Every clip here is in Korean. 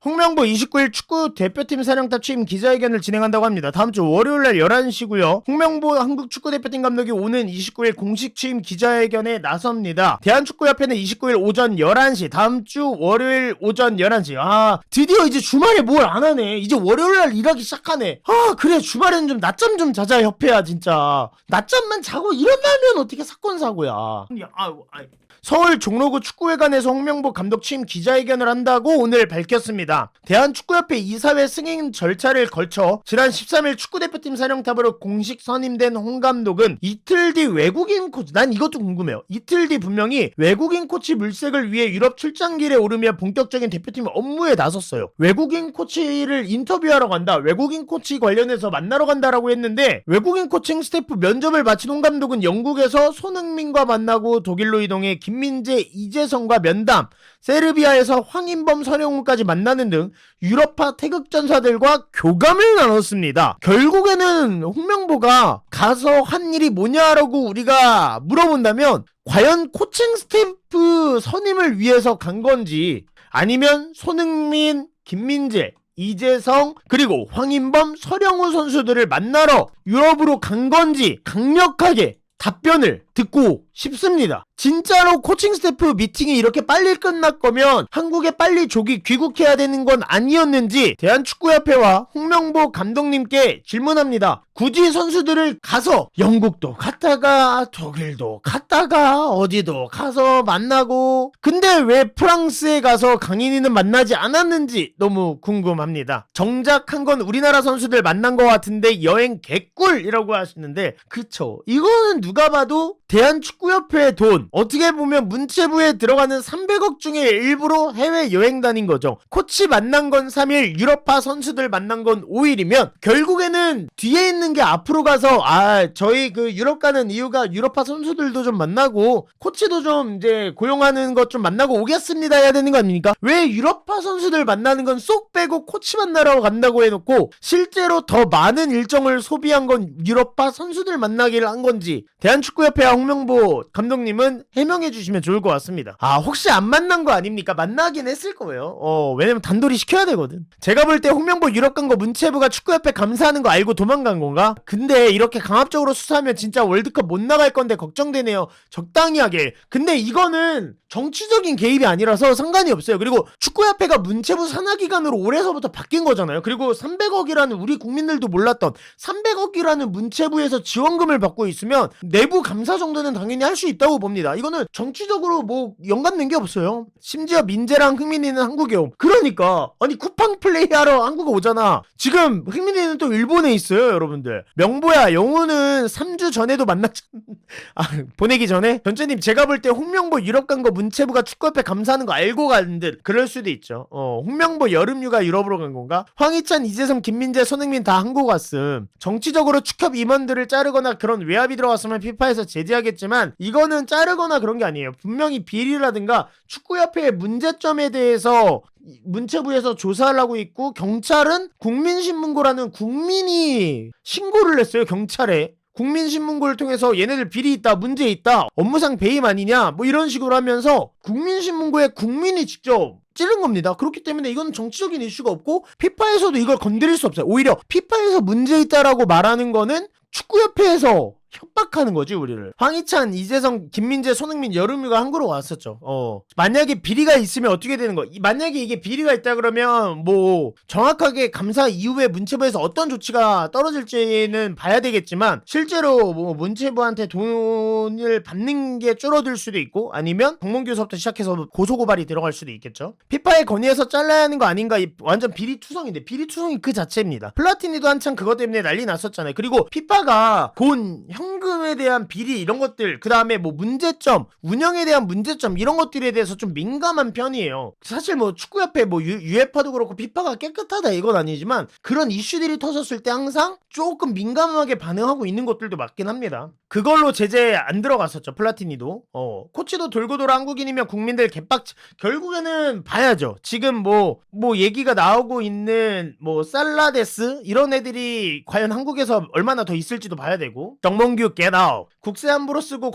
홍명보 29일 축구 대표팀 사령탑 취임 기자회견을 진행한다고 합니다. 다음주 월요일날 11시고요. 홍명보 한국 축구대표팀 감독이 오는 29일 공식 취임 기자회견에 나섭니다. 대한축구협회는 29일 오전 11시, 다음주 월요일 오전 11시. 드디어 이제 주말에 뭘 안 하네. 이제 월요일날 일하기 시작하네. 그래, 주말에는 좀 낮잠 좀 자자, 협회야, 진짜. 낮잠만 자고 일어나면 어떻게 사건 사고야. 서울 종로구 축구회관에서 홍명보 감독 취임 기자회견을 한다고 오늘 밝혔습니다. 대한축구협회 이사회 승인 절차를 거쳐 지난 13일 축구대표팀 사령탑으로 공식 선임된 홍 감독은 이틀 뒤 외국인 코치, 난 이것도 궁금해요. 이틀 뒤 분명히 외국인 코치 물색을 위해 유럽 출장길에 오르며 본격적인 대표팀 업무에 나섰어요. 외국인 코치를 인터뷰하러 간다, 외국인 코치 관련해서 만나러 간다라고 했는데, 외국인 코칭 스태프 면접을 마친 홍 감독은 영국에서 손흥민과 만나고 독일로 이동해 김민재, 이재성과 면담, 세르비아에서 황인범, 서령우까지 만나는 등 유럽파 태극전사들과 교감을 나눴습니다. 결국에는 홍명보가 가서 한 일이 뭐냐라고 우리가 물어본다면, 과연 코칭 스태프 선임을 위해서 간 건지, 아니면 손흥민, 김민재, 이재성, 그리고 황인범, 서령우 선수들을 만나러 유럽으로 간 건지 강력하게 답변을 듣고 싶습니다. 진짜로 코칭 스태프 미팅이 이렇게 빨리 끝날 거면 한국에 빨리 조기 귀국해야 되는 건 아니었는지 대한축구협회와 홍명보 감독님께 질문합니다. 굳이 선수들을 가서 영국도 갔다가 독일도 갔다가 어디도 가서 만나고, 근데 왜 프랑스에 가서 강인이는 만나지 않았는지 너무 궁금합니다. 정작 한 건 우리나라 선수들 만난 것 같은데 여행 개꿀이라고 하시는데, 그쵸, 이거는 누가 봐도 대한축구협회의 돈, 어떻게 보면 문체부에 들어가는 300억 중에 일부로 해외여행 다닌 거죠. 코치 만난 건 3일, 유럽파 선수들 만난 건 5일이면 결국에는 뒤에 있는 게 앞으로 가서 저희 그 유럽 가는 이유가 유럽파 선수들도 좀 만나고 코치도 좀 이제 고용하는 것 좀 만나고 오겠습니다 해야 되는 거 아닙니까? 왜 유럽파 선수들 만나는 건 쏙 빼고 코치 만나러 간다고 해놓고 실제로 더 많은 일정을 소비한 건 유럽파 선수들 만나기를 한 건지 대한축구협회와 홍명보 감독님은 해명해 주시면 좋을 것 같습니다. 혹시 안 만난 거 아닙니까? 만나긴 했을 거예요. 왜냐면 단돌이 시켜야 되거든. 제가 볼 때 홍명보 유럽 간 거 문체부가 축구협회 감사하는 거 알고 도망간 건가? 근데 이렇게 강압적으로 수사하면 진짜 월드컵 못 나갈 건데 걱정되네요. 적당히 하게. 근데 이거는 정치적인 개입이 아니라서 상관이 없어요. 그리고 축구협회가 문체부 산하기관으로 올해서부터 바뀐 거잖아요. 그리고 300억이라는, 우리 국민들도 몰랐던 300억이라는 문체부에서 지원금을 받고 있으면 내부 감사 정도는 당연히 할 수 있다고 봅니다. 이거는 정치적으로 뭐 연관된 게 없어요. 심지어 민재랑 흥민이는 한국에 옴. 그러니까 아니 쿠팡 플레이하러 한국 오잖아. 지금 흥민이는 또 일본에 있어요, 여러분들. 명보야, 영우는 3주 전에도 만났잖아. 보내기 전에? 전재님, 제가 볼 때 홍명보 유럽 간 거 문체부가 축구협회 감사하는 거 알고 간 듯. 그럴 수도 있죠. 홍명보 여름휴가 유럽으로 간 건가? 황희찬, 이재성, 김민재, 손흥민 다 한국 갔음. 정치적으로 축협 임원들을 자르거나 그런 외압이 들어갔으면 피파에서 제재하겠지만, 이거는 자르거나 그런 게 아니에요. 분명히 비리라든가 축구협회의 문제점에 대해서 문체부에서 조사를 하고 있고, 경찰은 국민신문고라는 국민이 신고를 했어요, 경찰에. 국민신문고를 통해서 얘네들 비리 있다, 문제 있다, 업무상 배임 아니냐, 뭐 이런 식으로 하면서 국민신문고에 국민이 직접 찌른 겁니다. 그렇기 때문에 이건 정치적인 이슈가 없고 피파에서도 이걸 건드릴 수 없어요. 오히려 피파에서 문제 있다라고 말하는 거는 축구협회에서 협박하는 거지, 우리를. 황희찬, 이재성, 김민재, 손흥민 여름휴가 한국으로 왔었죠. 만약에 비리가 있으면 어떻게 되는 거? 만약에 이게 비리가 있다 그러면 뭐 정확하게 감사 이후에 문체부에서 어떤 조치가 떨어질지는 봐야 되겠지만, 실제로 뭐 문체부한테 돈을 받는 게 줄어들 수도 있고, 아니면 정몽규서부터 시작해서 고소고발이 들어갈 수도 있겠죠. 피파의 건의에서 잘라야 하는 거 아닌가? 완전 비리투성인데, 비리투성이 그 자체입니다. 플라티니도 한창 그것 때문에 난리 났었잖아요. 그리고 피파가 본 현금에 대한 비리 이런 것들, 그 다음에 뭐 문제점, 운영에 대한 문제점 이런 것들에 대해서 좀 민감한 편이에요. 사실 뭐 축구협회 뭐 UEFA도 그렇고 피파가 깨끗하다 이건 아니지만, 그런 이슈들이 터졌을 때 항상 조금 민감하게 반응하고 있는 것들도 맞긴 합니다. 그걸로 제재 안 들어갔었죠, 플라티니도. 코치도 돌고 돌아 한국인이면 국민들 개빡. 결국에는 봐야죠. 지금 뭐 얘기가 나오고 있는 뭐 살라데스 이런 애들이 과연 한국에서 얼마나 더 있을지도 봐야 되고, 정몽규 정몽규 get out. 국세 함부로 쓰고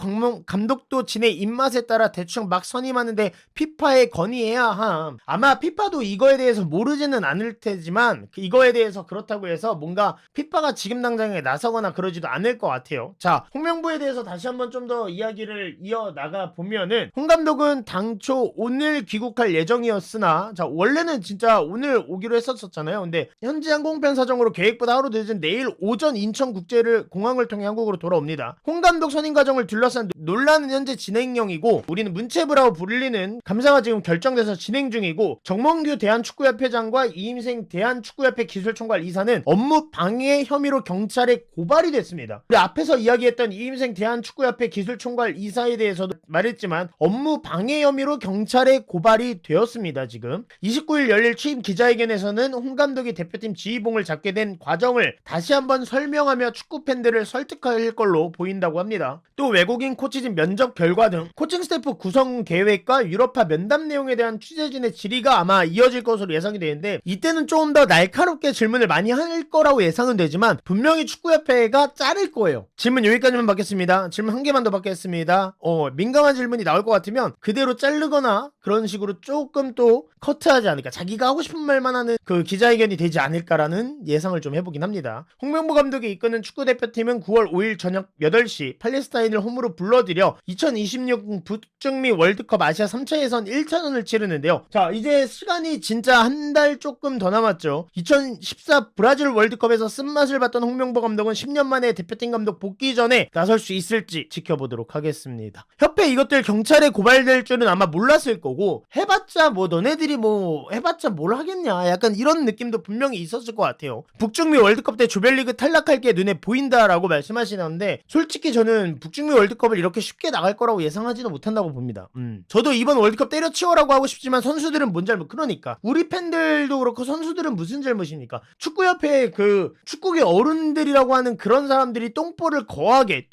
감독도 지네 입맛에 따라 대충 막 선임하는데 피파에 건의해야 함. 아마 피파도 이거에 대해서 모르지는 않을 테지만 이거에 대해서 그렇다고 해서 뭔가 피파가 지금 당장에 나서거나 그러지도 않을 것 같아요. 자, 홍명보에 대해서 다시 한번 좀 더 이야기를 이어나가 보면은 홍 감독은 당초 오늘 귀국할 예정이었으나 자, 원래는 진짜 오늘 오기로 했었잖아요. 근데 현지 항공편 사정으로 계획보다 하루 늦은 내일 오전 인천국제공항을 통해 한국으로 돌아옵니다. 홍 감독 선임 과정을 둘러싼 논란은 현재 진행형이고 우리는 문체부라고 불리는 감사가 지금 결정돼서 진행 중이고 정몽규 대한축구협회장과 이임생 대한축구협회 기술총괄 이사는 업무 방해 혐의로 경찰에 고발이 됐습니다. 우리 앞에서 이야기했던 이임생 대한축구협회 기술총괄 이사에 대해서도 말했지만 업무 방해 혐의로 경찰에 고발이 되었습니다. 지금 29일 열릴 취임 기자회견에서는 홍 감독이 대표팀 지휘봉을 잡게 된 과정을 다시 한번 설명하며 축구 팬들을 설득할 걸로 보인다고 합니다. 또 외국인 코치진 면접 결과 등 코칭 스태프 구성 계획과 유럽파 면담 내용에 대한 취재진의 질의가 아마 이어질 것으로 예상이 되는데 이때는 조금 더 날카롭게 질문을 많이 할 거라고 예상은 되지만 분명히 축구협회가 자를 거예요. 질문 여기까지만 받겠습니다. 질문 한 개만 더 받겠습니다. 민감한 질문이 나올 것 같으면 그대로 자르거나 그런 식으로 조금 또 커트하지 않을까, 자기가 하고 싶은 말만 하는 그 기자회견이 되지 않을까라는 예상을 좀 해보긴 합니다. 홍명보 감독이 이끄는 축구대표팀은 9월 5일 저녁 8시 팔레스타인을 홈으로 불러들여 2026 북중미 월드컵 아시아 3차 예선 1차전을 치르는데요. 자, 이제 시간이 진짜 한 달 조금 더 남았죠. 2014 브라질 월드컵에서 쓴맛을 봤던 홍명보 감독은 10년 만에 대표팀 감독 복귀 전에 나설 수 있을지 지켜보도록 하겠습니다. 협회 이것들 경찰에 고발될 줄은 아마 몰랐을 거고, 해봤자 뭐 너네들이 뭐 해봤자 뭘 하겠냐, 약간 이런 느낌도 분명히 있었을 것 같아요. 북중미 월드컵 때 조별리그 탈락할 게 눈에 보인다라고 말씀하시는데 솔직히 저는 북중미 월드컵을 이렇게 쉽게 나갈 거라고 예상하지도 못한다고 봅니다. 저도 이번 월드컵 때려치워라고 하고 싶지만 선수들은 뭔 잘못, 그러니까 우리 팬들도 그렇고 선수들은 무슨 잘못입니까? 축구협회 그 축구계 어른들이라고 하는 그런 사람들이 똥을 거하게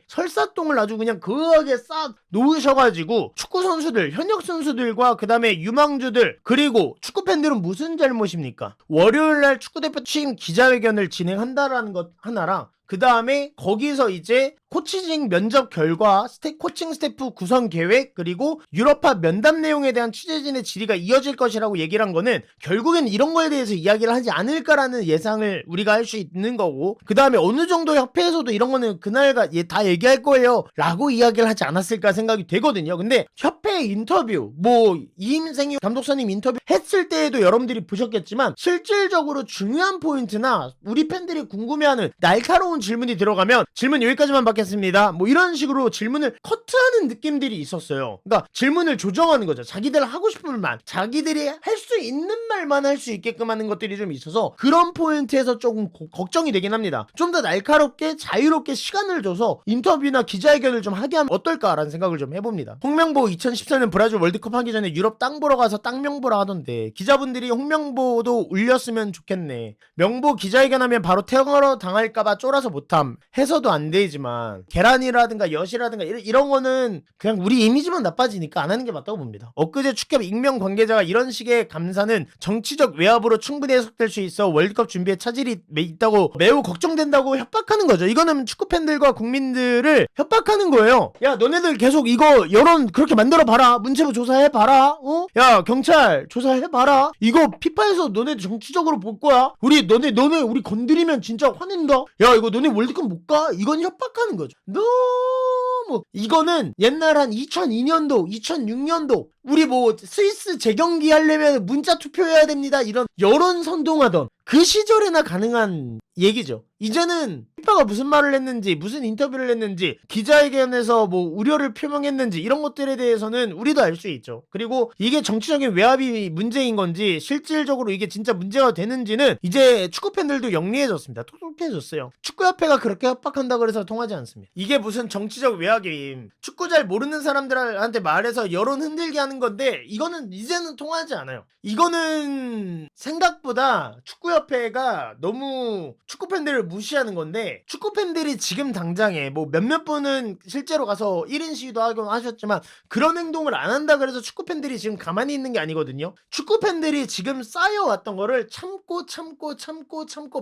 설사똥을 아주 그냥 거하게 싹 놓으셔가지고 축구 선수들, 현역 선수들과 그 다음에 유망주들, 그리고 축구 팬들은 무슨 잘못입니까? 월요일날 축구대표 취임 기자회견을 진행한다라는 것 하나랑 그 다음에 거기서 이제 코치징 면접 결과, 코칭 스태프 구성 계획, 그리고 유럽파 면담 내용에 대한 취재진의 질의가 이어질 것이라고 얘기를 한 거는 결국엔 이런 거에 대해서 이야기를 하지 않을까라는 예상을 우리가 할 수 있는 거고, 그 다음에 어느 정도 협회에서도 이런 거는 그날가 다 얘기할 거예요 라고 이야기를 하지 않았을까 생각이 되거든요. 근데 협회 인터뷰, 뭐 이임생이 감독선임 인터뷰 했을 때에도 여러분들이 보셨겠지만 실질적으로 중요한 포인트나 우리 팬들이 궁금해하는 날카로운 질문이 들어가면 질문 여기까지만 받겠습니다, 뭐 이런 식으로 질문을 커트하는 느낌들이 있었어요. 그러니까 질문을 조정하는 거죠. 자기들 하고 싶은 말, 자기들이 할 수 있는 말만 할 수 있게끔 하는 것들이 좀 있어서 그런 포인트에서 조금 걱정이 되긴 합니다. 좀 더 날카롭게 자유롭게 시간을 줘서 인터뷰나 기자회견을 좀 하게 하면 어떨까라는 생각을 좀 해봅니다. 홍명보 2014년 브라질 월드컵 하기 전에 유럽 땅 보러 가서 땅 명보라 하던데 기자분들이 홍명보도 울렸으면 좋겠네. 명보 기자회견하면 바로 테러 당할까봐 쫄아서 못함 해서도 안 되지만 계란이라든가 엿이라든가 이런 거는 그냥 우리 이미지만 나빠지니까 안 하는 게 맞다고 봅니다. 엊그제 축협 익명 관계자가 이런 식의 감사는 정치적 외압으로 충분히 해석될 수 있어 월드컵 준비에 차질이 있다고 매우 걱정된다고 협박하는 거죠. 이거는 축구 팬들과 국민들을 협박하는 거예요. 야, 너네들 계속 이거 여론 그렇게 만들어 봐라, 문체부 조사해 봐라, 야 경찰 조사해 봐라, 이거 피파에서 너네 정치적으로 볼 거야, 너네 우리 건드리면 진짜 화낸다, 야 이거 너네 월드컵 못 가, 이건 협박하는 거죠. 너무 이거는 옛날 한 2002년도 2006년도 우리 뭐 스위스 재경기 하려면 문자 투표해야 됩니다, 이런 여론 선동하던 그 시절에나 가능한 얘기죠. 이제는 피파가 무슨 말을 했는지, 무슨 인터뷰를 했는지, 기자회견에서 뭐 우려를 표명했는지 이런 것들에 대해서는 우리도 알 수 있죠. 그리고 이게 정치적인 외압이 문제인 건지 실질적으로 이게 진짜 문제가 되는지는 이제 축구 팬들도 영리해졌습니다. 똑똑해졌어요. 축구협회가 그렇게 협박한다고 해서 통하지 않습니다. 이게 무슨 정치적 외압임, 축구 잘 모르는 사람들한테 말해서 여론 흔들게 하는 건데 이거는 이제는 통하지 않아요. 이거는 생각보다 축구협회가 너무 축구 팬들을 무시하는 건데, 축구 팬들이 지금 당장에 뭐 몇몇 분은 실제로 가서 1인 시위도 하곤 하셨지만 그런 행동을 안 한다 그래서 축구 팬들이 지금 가만히 있는 게 아니거든요. 축구 팬들이 지금 쌓여왔던 거를 참고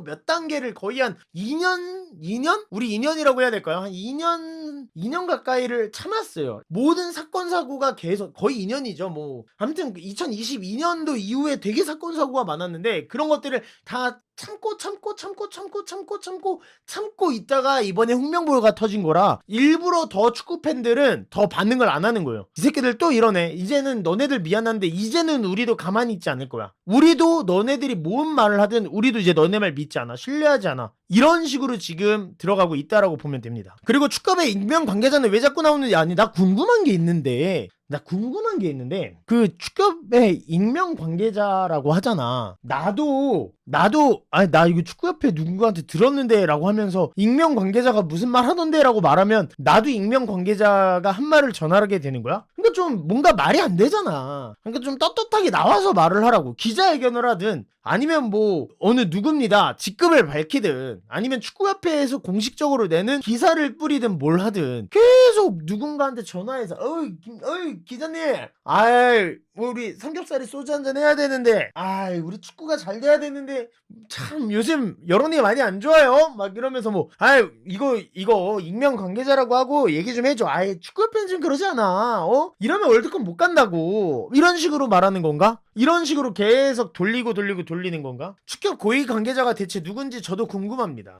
몇 단계를 거의 한 2년? 우리 2년이라고 해야 될까요? 한 2년 가까이를 참았어요. 모든 사건 사고가 계속 거의 2년이죠. 뭐 아무튼 2022년도 이후에 되게 사건 사고가 많았는데 그런 것들을 다 참고 있다가 이번에 홍명보가 터진 거라 일부러 더 축구 팬들은 더 반응을 안 하는 거예요. 이 새끼들 또 이러네. 이제는 너네들 미안한데 이제는 우리도 가만히 있지 않을 거야. 우리도 너네들이 뭔 말을 하든 우리도 이제 너네 말 믿지 않아. 신뢰하지 않아. 이런 식으로 지금 들어가고 있다라고 보면 됩니다. 그리고 축구의 익명 관계자는 왜 자꾸 나오는지 아니 나 궁금한 게 있는데 그 축구협회 익명 관계자라고 하잖아. 나도 아니 나 이거 축구협회 누군가한테 들었는데 라고 하면서 익명 관계자가 무슨 말 하던데 라고 말하면 나도 익명 관계자가 한 말을 전하게 되는 거야? 그러니까 좀 뭔가 말이 안 되잖아. 그러니까 좀 떳떳하게 나와서 말을 하라고. 기자회견을 하든 아니면 뭐 어느 누굽니다 직급을 밝히든 아니면 축구협회에서 공식적으로 내는 기사를 뿌리든 뭘 하든 계속 누군가한테 전화해서 어이 기자님 아이 뭐 우리 삼겹살에 소주 한잔 해야 되는데 아이 우리 축구가 잘 돼야 되는데 참 요즘 여론이 많이 안 좋아요 막 이러면서 뭐 아이 이거 익명 관계자라고 하고 얘기 좀 해줘. 아이 축구협회는 좀 그러지 않아 이러면 월드컵 못 간다고 이런 식으로 말하는 건가? 이런 식으로 계속 돌리는 건가? 축협 고위 관계자가 대체 누군지 저도 궁금합니다.